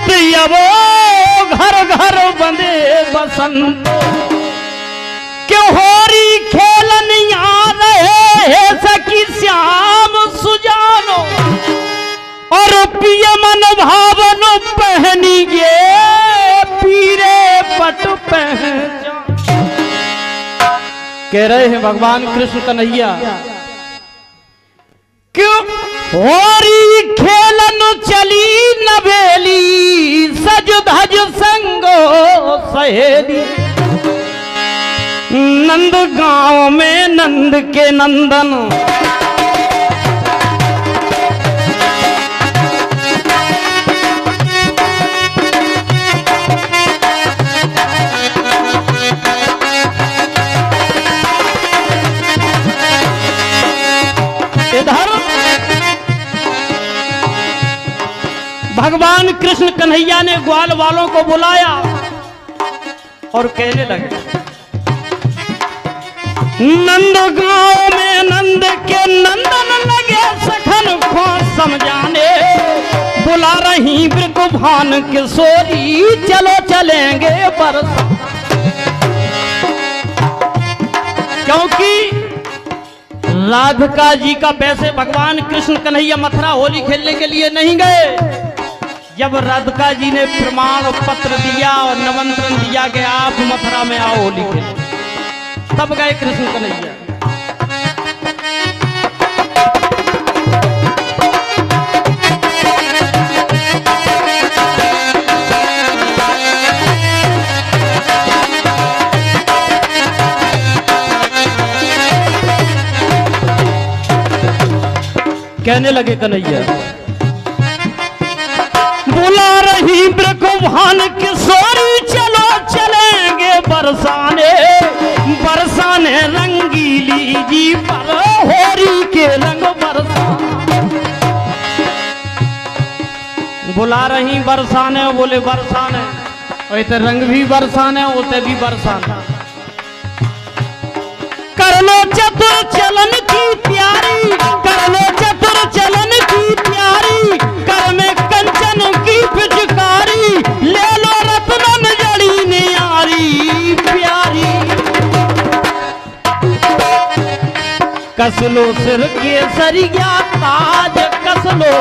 बसंत अबो घर घर बंदे बसंत क्यों होरी खेलन यहाँ रहे है सखी श्याम सुजानो और पिय मन भावन पहनी गे पीरे पट पहचान। कह रहे हैं भगवान कृष्ण कन्हैया क्यों होरी खेलन चली नवेली सज धज संगो सहेली नंद गांव में नंद के नंदन इधर भगवान कृष्ण कन्हैया ने ग्वाल वालों को बुलाया और कहने लगे नंद गांव में नंद के नंदन लगे सखन को समझाने बुला रही ब्रजभान किशोरी चलो चलेंगे बरस क्योंकि राधिका जी का वैसे भगवान कृष्ण कन्हैया मथुरा होली खेलने के लिए नहीं गए। जब राधिका जी ने प्रमाण पत्र दिया और निमंत्रण दिया कि आप मथुरा में आओ होली खेलने तब गए कृष्ण कन्हैया। कहने लगे कन्हैया बुला रही ब्रजभान किशोरी चलो चलेंगे बरसाने बरसाने रंगीली जी पर होरी के रंग बरसा बुला रही बरसाने बोले बरसाने वैसे रंग भी बरसाने होते भी बरसाने कर लो चतुर चलन की प्यारी कर लो चतुर चलन की प्यारी कर में कंचन की पिचकारी ले लो रत्नन जड़ी न्यारी प्यारी कसलो सिर के सरिया ताज कसलो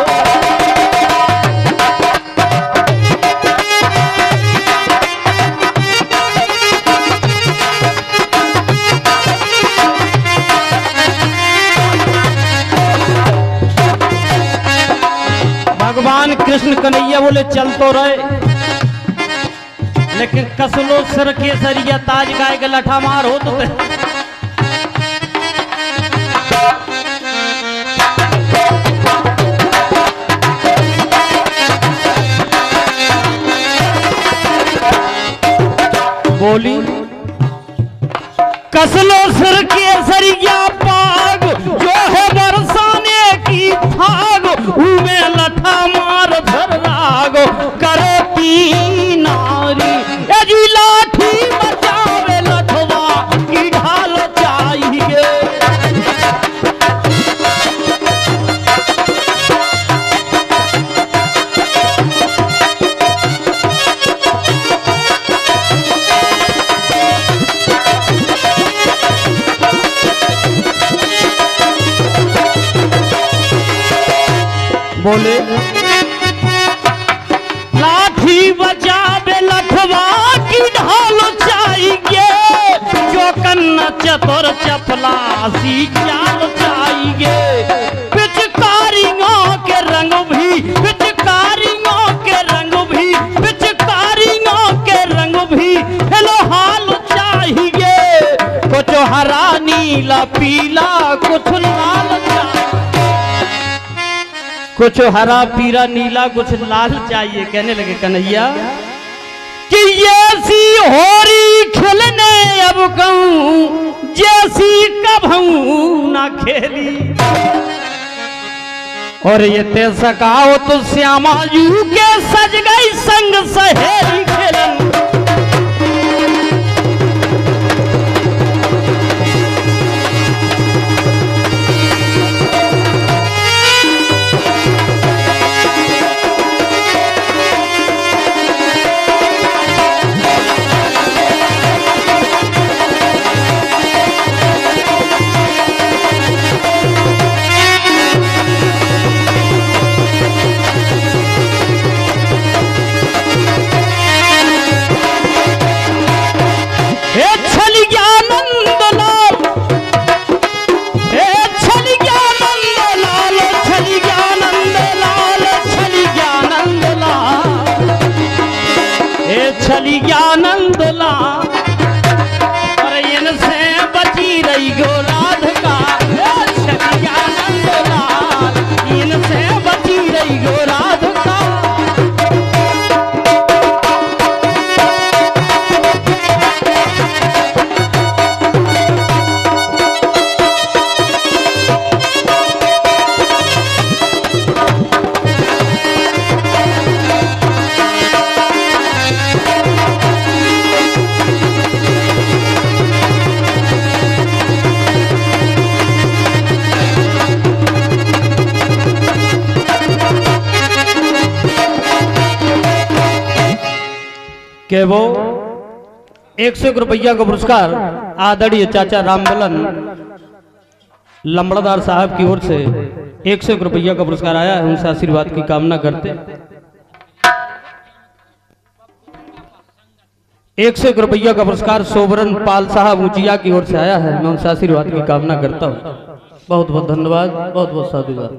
भगवान कृष्ण कन्हैया बोले चल तो रहे लेकिन कसलो सिर के सरिया ताज गाय के लठा मार हो तो बोली कसलो सिर के सरिया पाग जो है बरसाने की थाग उमे लठा मार धर रागो करे की नारी अजी लाठी बचावे लठवा की ढाल चाहिए बोले लाठी बजावे लठवा की ढाल चाहिए जो कन्न चतुर चपलासी चाल चाहिए पिचकारियों के रंग भी पिचकारियों के रंग भी पिचकारियों के रंग भी हेलो हाल चाहिए कुछ हरा नीला पीला कुछ लाल चाहिए कुछ हरा पीला नीला कुछ लाल चाहिए। कहने लगे कन्हैया कि ऐसी होरी खिलने अब कहूं जैसी कभू ना खेली और ये ते सकाओ तो श्यामा यू के सज गई संग सहेली खेलन चली आनंद लाल, और इनसे बची रही गो राधिका। चली आनंद लाल, इनसे बची रही गो राधिका। के वो 101 रुपया का पुरस्कार आदरणीय चाचा रामबलन लंबड़दार साहब की ओर से 101 रुपया का पुरस्कार आया है। उनसे आशीर्वाद की कामना करते। 101 रुपया का पुरस्कार सोबरन पाल साहब ऊंचिया की ओर से आया है। मैं उनसे आशीर्वाद की कामना करता हूँ। बहुत बहुत धन्यवाद, बहुत बहुत साधुवाद।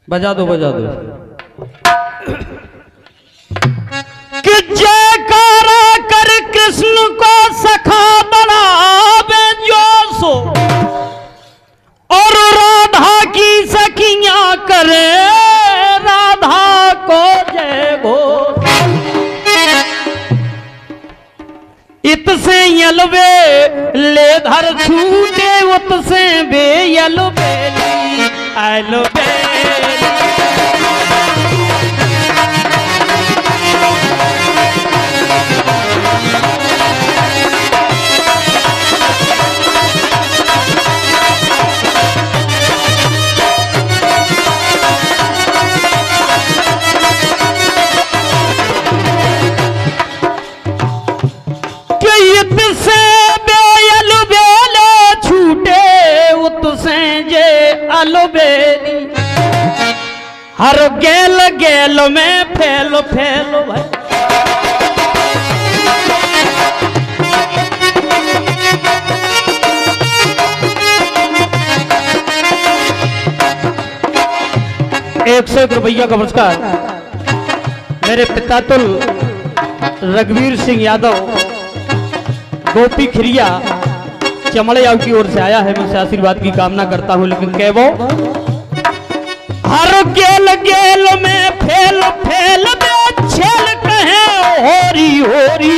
बजा दो, बजा दो। कि जयकारा कर कृष्ण को सखा बनावे जो सो, और राधा की सखियां करे राधा को जय घोष। इत से यलवे ले धर छूटे, उत से बे यलवे अलवे। हर गेल गेल में फैलो फैलो भाई। ₹101 का पुरस्कार मेरे पिता तुल रघुवीर सिंह यादव गोपी खिरिया चमड़िया की ओर से आया है। मैं आशीर्वाद की कामना करता हूं। लेकिन क्या वो हर गेल गेल में फैल फैल में छेल कहे होरी होरी,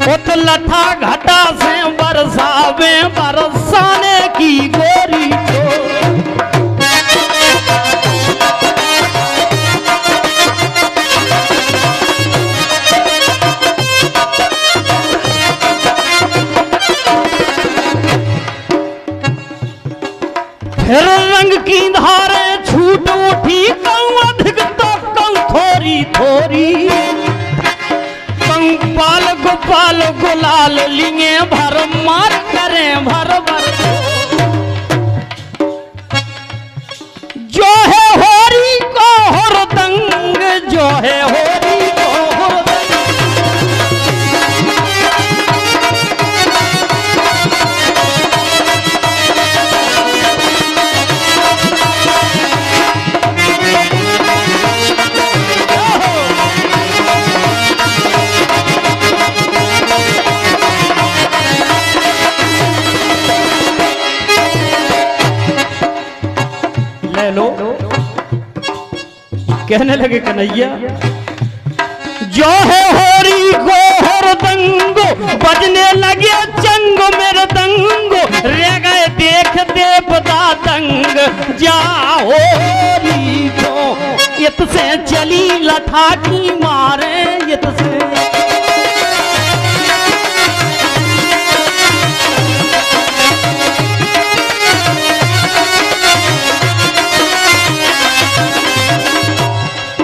उत लठा घटा से बरसावे बरसाने की गोरी को। फिर रंग की धारे छूट उठी, कहूँ अधिक तो कहूँ थोड़ी थोड़ी। कहूँ पाल गोपाल गुलाल लिए भर मार करें भर भर। जो है होरी को हुरदंग, जो है होरी को हुरदंग। लो कहने लगे कन्हैया, जो है होरी को हुरदंगो, बजने लगे चंग मेरे दंगो। रह गए देख देवता दंग, जा होरी को। इत से चली लठा की मारे, इत से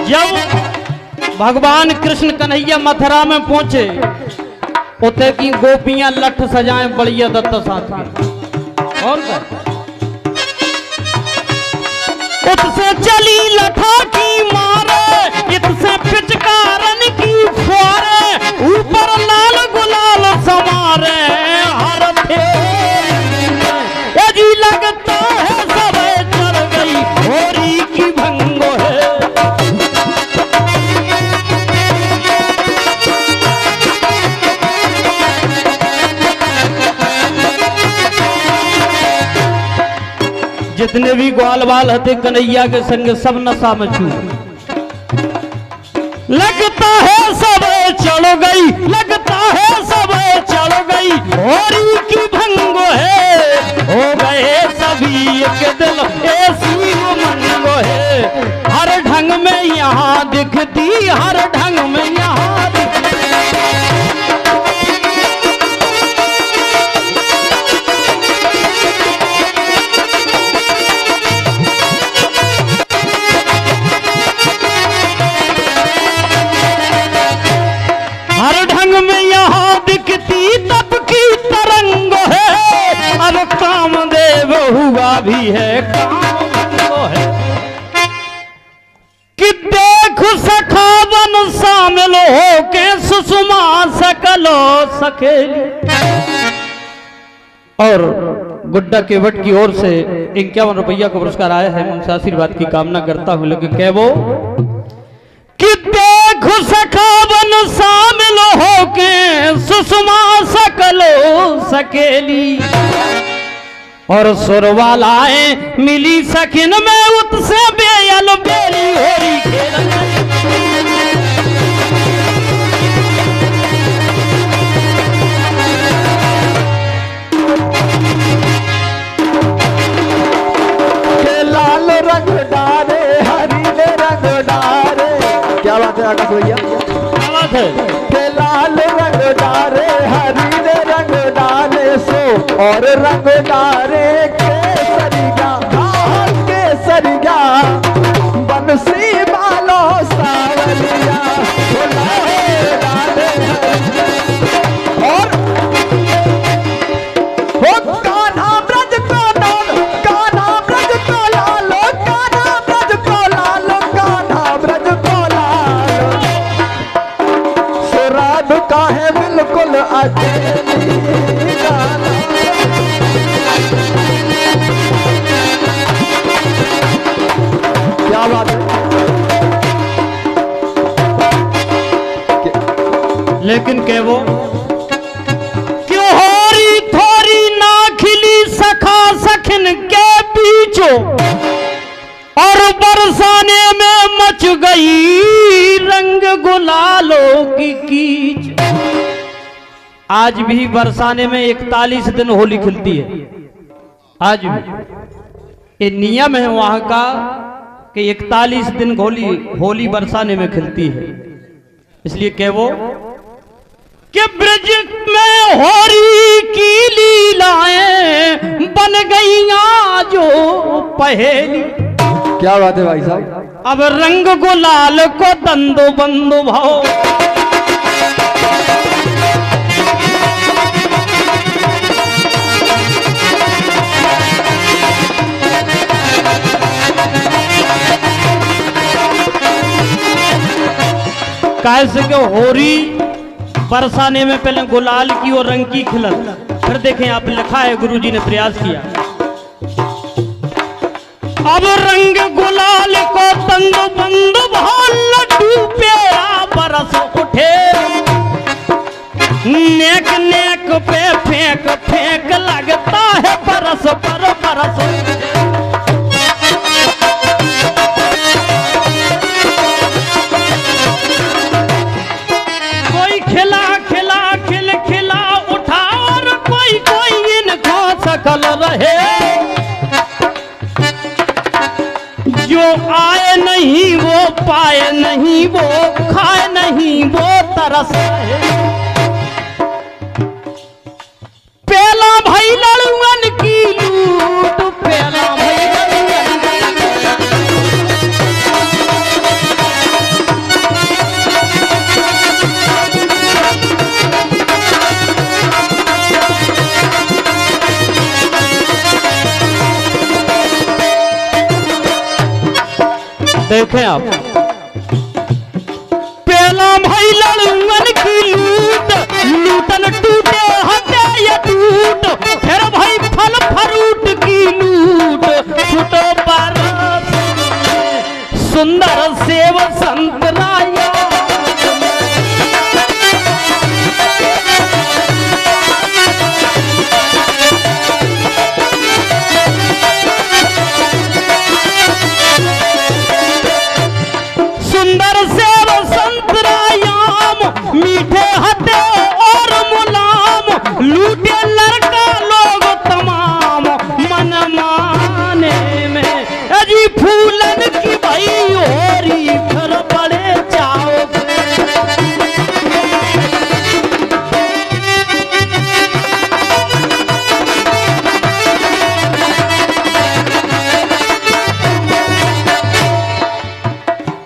जब भगवान कृष्ण कन्हैया मथुरा में पहुंचे, उते की गोपियां लठ सजाए बड़िया दत्त साथ में। और उससे चली लठा की मारे, इससे पिचकारन की फुआरे। ऊपर लाल गुलाल समारे, हर जी लगता है सब चढ़ गई होरी की भंगो है। जितने भी ग्वाल बाल हते कन्हैया के संग सब नशा में छू। लगता है सब चढ़ गई, लगता है सब चढ़ गई, होरी की भंगो है, हो गए सभी एक दिल ऐसी मंगो है। हर ढंग में यहाँ दिखती, हर ढंग में यहाँ दिखती। हर ढंग में यहाँ दिखती तब की तरंग है। अब कामदेव हुआ भी है, काम है कि देख सखा बन शामिल हो के सुषमा सकलो सखेली। और गुड्डा केवट की ओर से 51 रुपया का पुरस्कार आया है। उनसे आशीर्वाद की कामना करता हूं। लेकिन कह वो कि देख सखा बन शामिल हो के सुषमा सकलो सकेली। और सुरवालाएं मिली सकिन में उत्से बेयल बेली होरी खेल। लाल रंग डारे हरीले रंग डारे। क्या बात है आकाश भैया, क्या बात है। के लाल रंग डारे हरीले रंग डाले सो और रंग डारे केसरिया, केसरिया बंसी बालो सावलिया डाले। और हो कान्हा ब्रज को नाम, कान्हा ब्रज को लालो, कान्हा ब्रज को लालो, कान्हा ब्रज को लालो। सुराद का है बिल्कुल अकेली गाना। क्या बात है। लेकिन के वो क्यों होरी थोरी ना खिली सखा सखिन के बीचो। और बरसाने में मच गई रंग गुलालों की कीच। आज भी बरसाने में 41 दिन होली खिलती है। आज भी ये नियम है वहां का कि 41 दिन होली बरसाने में खिलती है। इसलिए कह वो कि ब्रज में होरी की लीलाएं बन गईयां जो पहेली। क्या बात है भाई साहब। अब रंग गुलाल को दंदो बंदो भाव। कैसे के होरी बरसाने में पहले गुलाल की और रंग की खिलत। फिर देखें आप लिखा है, गुरुजी ने प्रयास किया। अब रंग गुलाल को तंग बंद भाल लड्डू प्यारा बरस उठे। नेक नेक पे फेंक फेंक लगता है बरस पर बरस। कोई खिला खिला खिल खिला उठा और कोई कोई इनको सकल रहे। जो आए नहीं वो पाए नहीं, वो खाए नहीं वो तरस रहे। पेला भाई लड़ुअन की लूट, पेला भाई लड़ुअन देखें आप। पहला भाई लड़ुअन की लूट, लूटन टूटे हटे ये टूट। फिर भाई फल फ्रूट की लूट, छूटो पर सुंदर सेव संतराया। मीठे हटे और मुलाम, लूटे लड़का लोग तमाम मन माने में। अजी फूलन की भाई होरी फिर बड़े चाव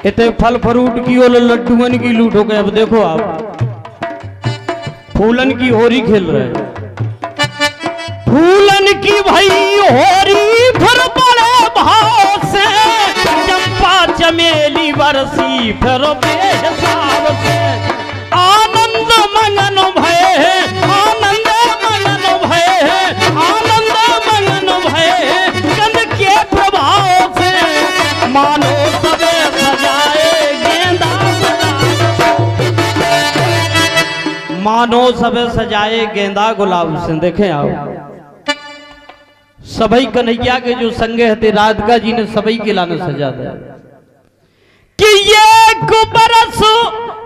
इतने फल फ्रूट की और लड्डुअन की लूट हो गए। अब देखो आप फूलन की होरी खेल रहे हैं। फूलन की भाई होरी फिर बड़े भाव से, चंपा चमेली बरसी फिर बेहिसाब से। आनंद मगन भय, आनंद मगन भय, आनंद मगन भय, गंध के प्रभाव से मानो सबे सजाए गेंदा गुलाब, मानो सबे सजाए गेंदा गुलाब से। देखें आप सबई कन्हैया के जो संगे हते राधिका जी ने सबई के लाने सजा दिया कि ये बरस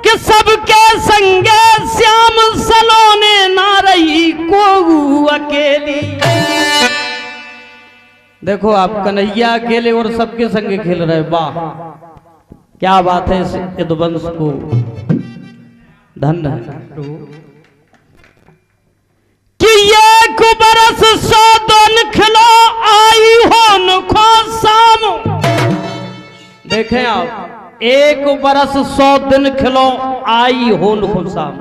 के सबके संगे श्याम सलोने ना रही को अकेली। देखो आप कन्हैया अकेले और सबके संगे खेल रहे। वाह क्या बात है। इस यदुवंश को धन्य है कि ये बरस 100 दिन खिलो आई हो नुखो शाम। देखें आप 1 बरस 100 दिन खिलो आई हो नुखो शाम।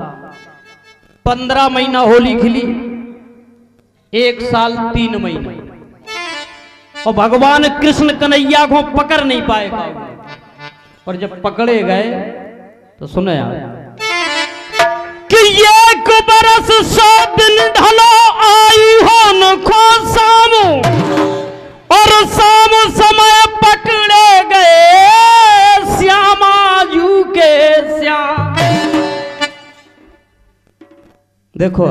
15 महीना होली खिली, 1 साल 3 महीने, और भगवान कृष्ण कन्हैया को पकड़ नहीं पाएगा। और जब पकड़े गए तो सुने आप कि ये बरस 100 दिन ढलो आई हो नुखो शाम, और शाम समय पकड़े गए श्यामाजू के श्याम। देखो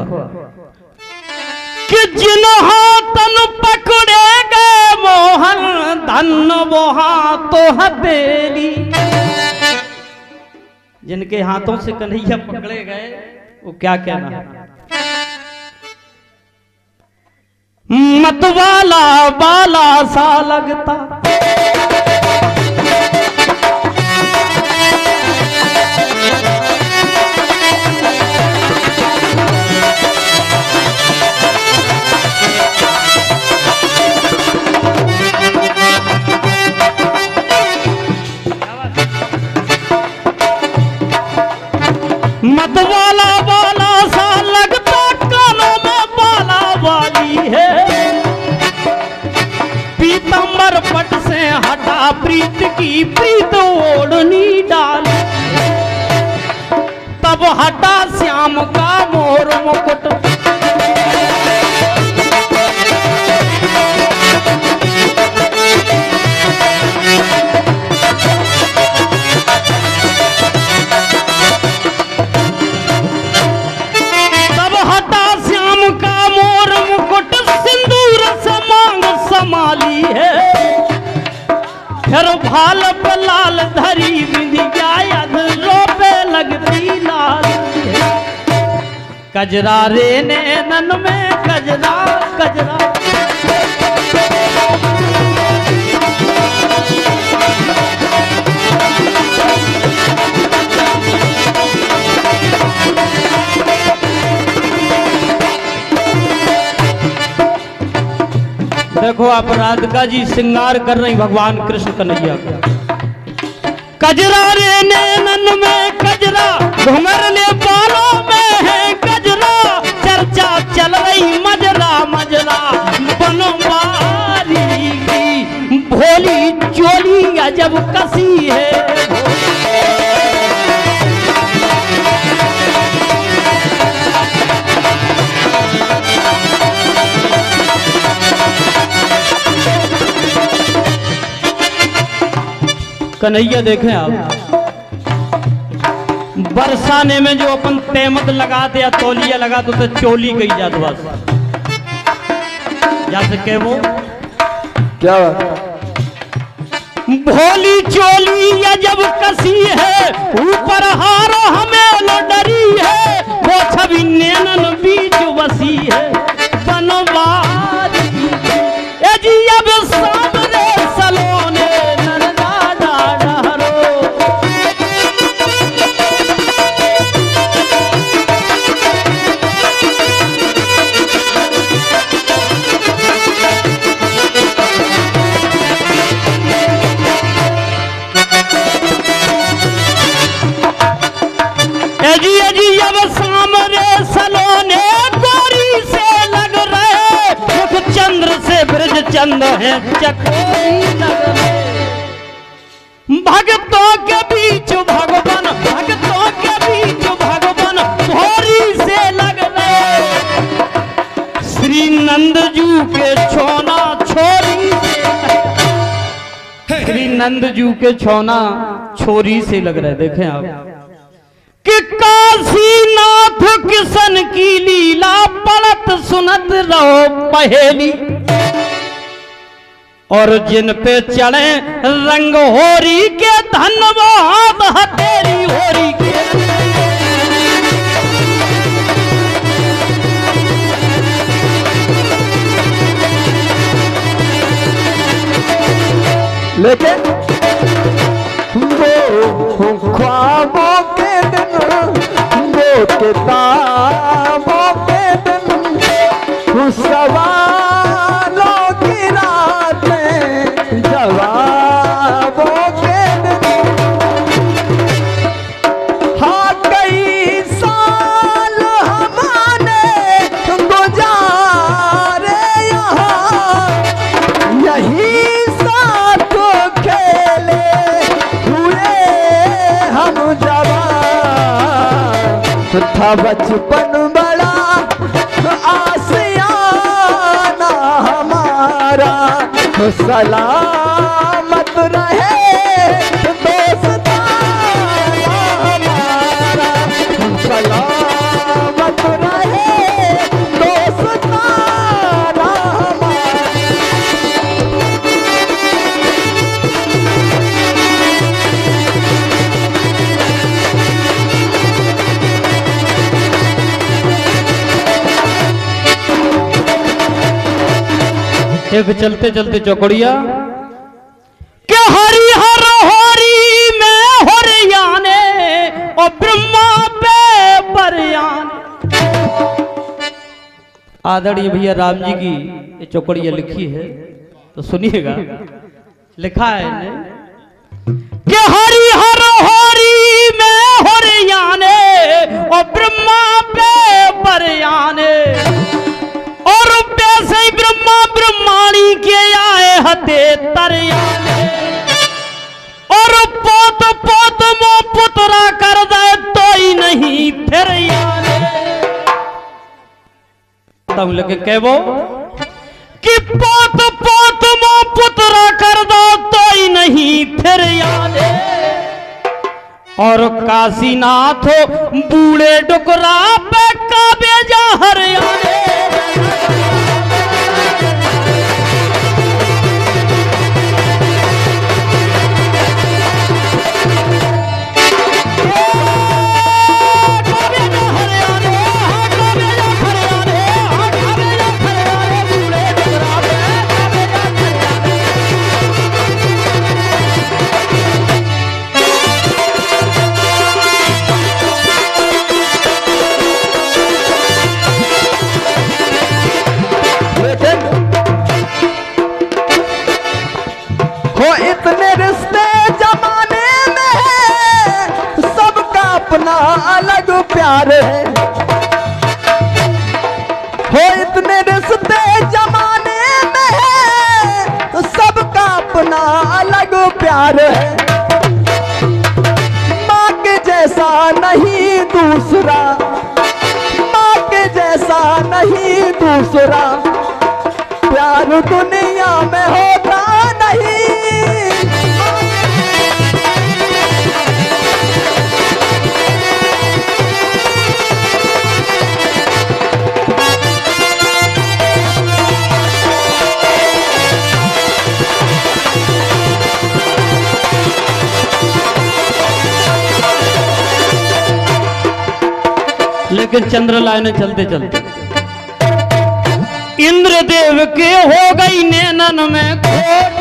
कि जिन हाथन पकड़े गए मोहन धन वो हाथों हथेली। जिनके हाथों से कन्हैया पकड़े गए वो क्या कहना है। मतवाला बाला सा लगता, मतवाला बाला सा लगता, कानों में बाला वाली है। पीतंबर पट से हटा प्रीत की प्रीत ओढ़नी डाली, तब हटा श्याम का मोर मुकुट। फिर भाल पे लाल धरी बिंदिया यद रोपे लगती लाल। कजरा रे नैनन में कजरा कजरा, देखो आप राधिका जी श्रृंगार कर रही भगवान कृष्ण कन्हैया का। कजरा रे नैनन में कजरा, घुमर ले बालों में है कजरा। चर्चा चल रही मजरा मजरा बनवारी की, भोली चोली अजब कसी है। कन्हैया देखें आप बरसाने में जो अपन तेमत लगाते या तौलिया लगाते तो चोली कही जात बस। जैसे के वो क्या भोली चोली या जब कसी है ऊपर हारो हमें लो डरी। ब्रज चंद है चकोरी लगले। भक्तों के बीच भगवान, भक्तों के बीच भगवान भोरी से लगले। श्री नंदजू के छोना छोरी, श्री नंदजू के छोना छोरी से लग रहे। देखें आप कि काशीनाथ किशन की लीला पलट सुनत रहो पहेली। और जिन पे चढ़े रंग होरी के धन वो हाथ हथेली होरी के। लेकिन वो ख्वाबों के दिन, वो किताबों के दिन, सवालों की रातें, जवाबों के दिन। हाँ कई साल हमने गुजारे यहाँ, यही साथ खेले हुए हम जवान। था बचपन बड़ा आसियाना हमारा, सलामत रहे दोस्ताना हमारा, सलामत रहे दोस्ताना हमारा। एक चलते चलते चौकड़िया के हरिहर होरी में हरियाने और ब्रह्मा पे बरयाने। आदरणीय भैया राम जी की ये चौकड़िया लिखी है तो सुनिएगा। लिखा है इन्हें कि हरिहर होरी में हरियाने और ब्रह्मा पे बरयाने। और वैसे ही ब्रह्मा ब्रह्माणी के आए हते तरयाने। और पोत पोत मो पुतरा कर दे तो ही नहीं फिर याने। तब लगे कहबो कि पोत पोत मो पुतरा कर दो तो ही नहीं फिर याने। और काशीनाथ बूढ़े डुकरा पे काबे जा हरियाने। इतने रिश्ते जमाने में है, सबका अपना अलग प्यार है। हो इतने रिश्ते जमाने में है, सबका अपना अलग प्यार है। माँ के जैसा नहीं दूसरा, माँ के जैसा नहीं दूसरा, प्यार दुनिया में होता नहीं। लेकिन चंद्रलाइन चलते चलते इंद्रदेव के हो गई नैनन में खोट।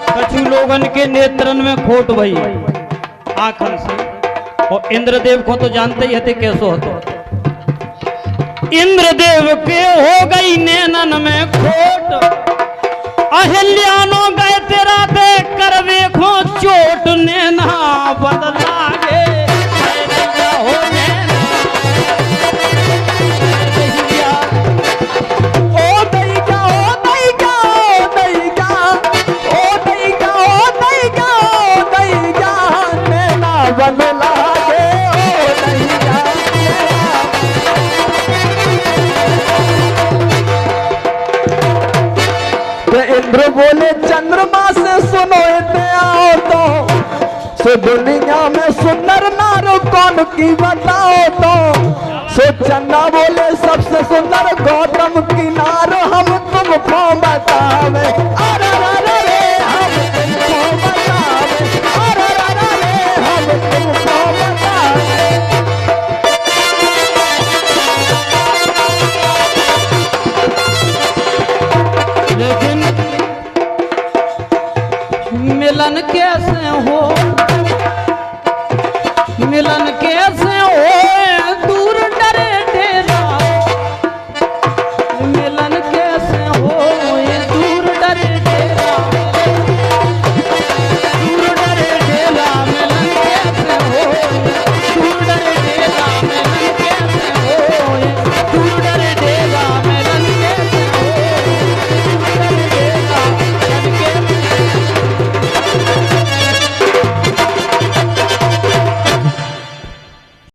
कछु लोगन के नेत्रन में खोट भई आंखन से। और इंद्रदेव को तो जानते ही थे कैसो होते। इंद्रदेव के हो गई नैनन में खोट। अहिल्यानो गए तेरा देख कर देखो चोट। नैना बदला गे ओ सो दुनिया में सुंदर नारो कौन की बताओ तो। सो चन्ना बोले सबसे सुंदर गौतम की नारो हम तुमको बतावे। अरे अरे रे हम तुमको बतावे। अरे अरे रे हम तुमको बतावे। लेकिन मिलन कैसे हो